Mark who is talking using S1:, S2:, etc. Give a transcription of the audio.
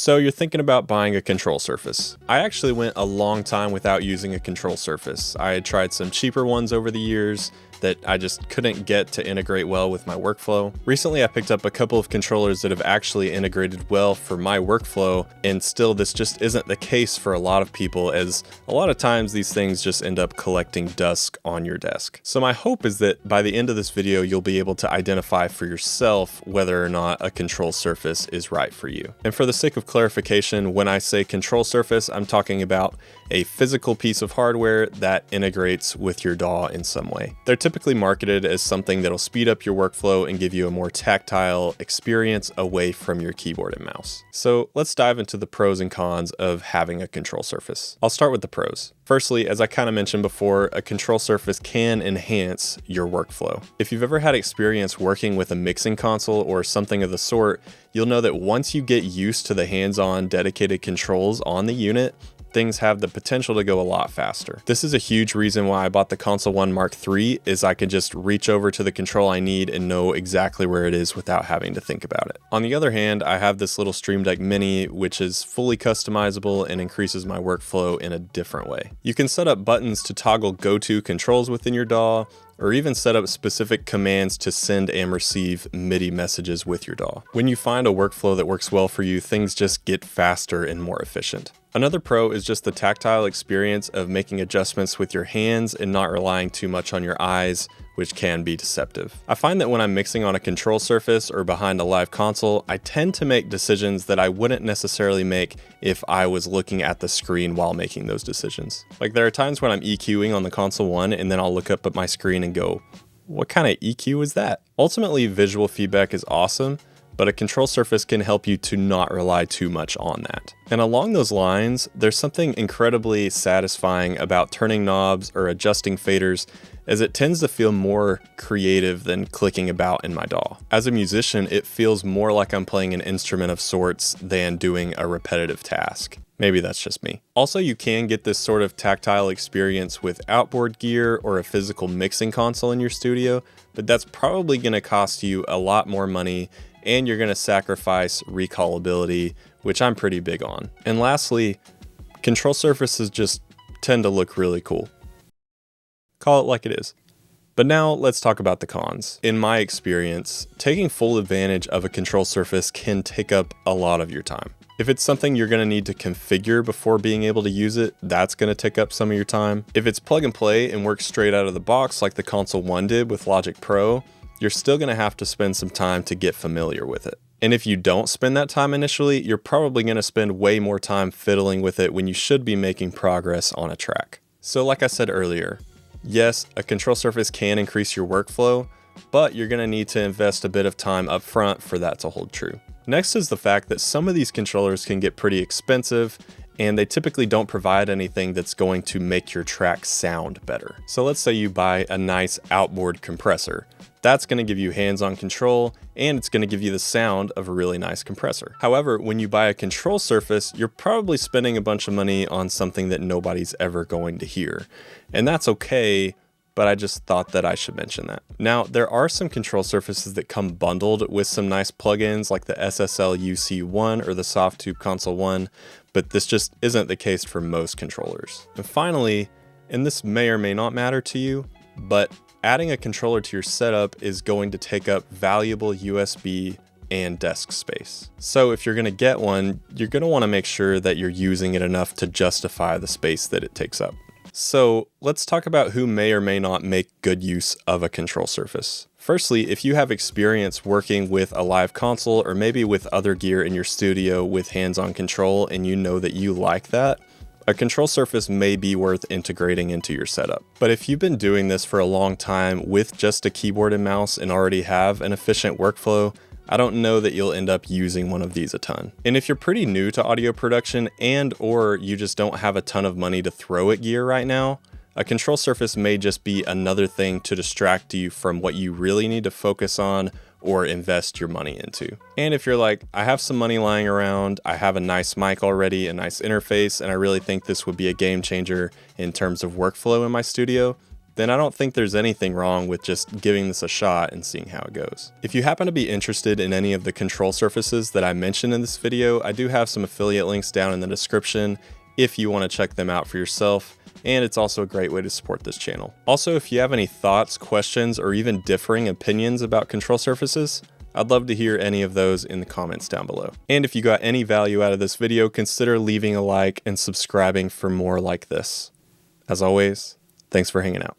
S1: So you're thinking about buying a control surface. I actually went a long time without using a control surface. I had tried some cheaper ones over the years that I just couldn't get to integrate well with my workflow. Recently, I picked up a couple of controllers that have actually integrated well for my workflow, and still this just isn't the case for a lot of people, as a lot of times these things just end up collecting dust on your desk. So my hope is that by the end of this video, you'll be able to identify for yourself whether or not a control surface is right for you. And for the sake of clarification, when I say control surface, I'm talking about a physical piece of hardware that integrates with your DAW in some way. They're typically marketed as something that'll speed up your workflow and give you a more tactile experience away from your keyboard and mouse. So let's dive into the pros and cons of having a control surface. I'll start with the pros. Firstly, as I kind of mentioned before, a control surface can enhance your workflow. If you've ever had experience working with a mixing console or something of the sort, you'll know that once you get used to the hands-on dedicated controls on the unit, things have the potential to go a lot faster. This is a huge reason why I bought the Console 1 Mark III, is I can just reach over to the control I need and know exactly where it is without having to think about it. On the other hand, I have this little Stream Deck Mini, which is fully customizable and increases my workflow in a different way. You can set up buttons to toggle go-to controls within your DAW, or even set up specific commands to send and receive MIDI messages with your DAW. When you find a workflow that works well for you, things just get faster and more efficient. Another pro is just the tactile experience of making adjustments with your hands and not relying too much on your eyes, which can be deceptive. I find that when I'm mixing on a control surface or behind a live console, I tend to make decisions that I wouldn't necessarily make if I was looking at the screen while making those decisions. Like, there are times when I'm EQing on the Console 1 and then I'll look up at my screen and go, what kind of EQ is that? Ultimately, visual feedback is awesome, but a control surface can help you to not rely too much on that. And along those lines, there's something incredibly satisfying about turning knobs or adjusting faders, as it tends to feel more creative than clicking about in my DAW. As a musician, it feels more like I'm playing an instrument of sorts than doing a repetitive task. Maybe that's just me. Also, you can get this sort of tactile experience with outboard gear or a physical mixing console in your studio, but that's probably gonna cost you a lot more money, and you're gonna sacrifice recallability, which I'm pretty big on. And lastly, control surfaces just tend to look really cool. Call it like it is. But now let's talk about the cons. In my experience, taking full advantage of a control surface can take up a lot of your time. If it's something you're gonna need to configure before being able to use it, that's gonna take up some of your time. If it's plug and play and works straight out of the box like the Console 1 did with Logic Pro, you're still gonna have to spend some time to get familiar with it. And if you don't spend that time initially, you're probably gonna spend way more time fiddling with it when you should be making progress on a track. So like I said earlier, yes, a control surface can increase your workflow, but you're gonna need to invest a bit of time up front for that to hold true. Next is the fact that some of these controllers can get pretty expensive, and they typically don't provide anything that's going to make your track sound better. So let's say you buy a nice outboard compressor. That's going to give you hands-on control, and it's going to give you the sound of a really nice compressor. However, when you buy a control surface, you're probably spending a bunch of money on something that nobody's ever going to hear. And that's okay, but I just thought that I should mention that. Now, there are some control surfaces that come bundled with some nice plugins like the SSL UC1 or the Softtube Console 1, but this just isn't the case for most controllers. And finally, and this may or may not matter to you, but adding a controller to your setup is going to take up valuable USB and desk space. So if you're gonna get one, you're gonna wanna make sure that you're using it enough to justify the space that it takes up. So let's talk about who may or may not make good use of a control surface. Firstly, if you have experience working with a live console or maybe with other gear in your studio with hands-on control and you know that you like that, a control surface may be worth integrating into your setup. But if you've been doing this for a long time with just a keyboard and mouse and already have an efficient workflow, I don't know that you'll end up using one of these a ton. And if you're pretty new to audio production and or you just don't have a ton of money to throw at gear right now, a control surface may just be another thing to distract you from what you really need to focus on or invest your money into. And if you're like, I have some money lying around, I have a nice mic already, a nice interface, and I really think this would be a game changer in terms of workflow in my studio, then I don't think there's anything wrong with just giving this a shot and seeing how it goes. If you happen to be interested in any of the control surfaces that I mentioned in this video, I do have some affiliate links down in the description if you want to check them out for yourself, and it's also a great way to support this channel. Also, if you have any thoughts, questions, or even differing opinions about control surfaces, I'd love to hear any of those in the comments down below. And if you got any value out of this video, consider leaving a like and subscribing for more like this. As always, thanks for hanging out.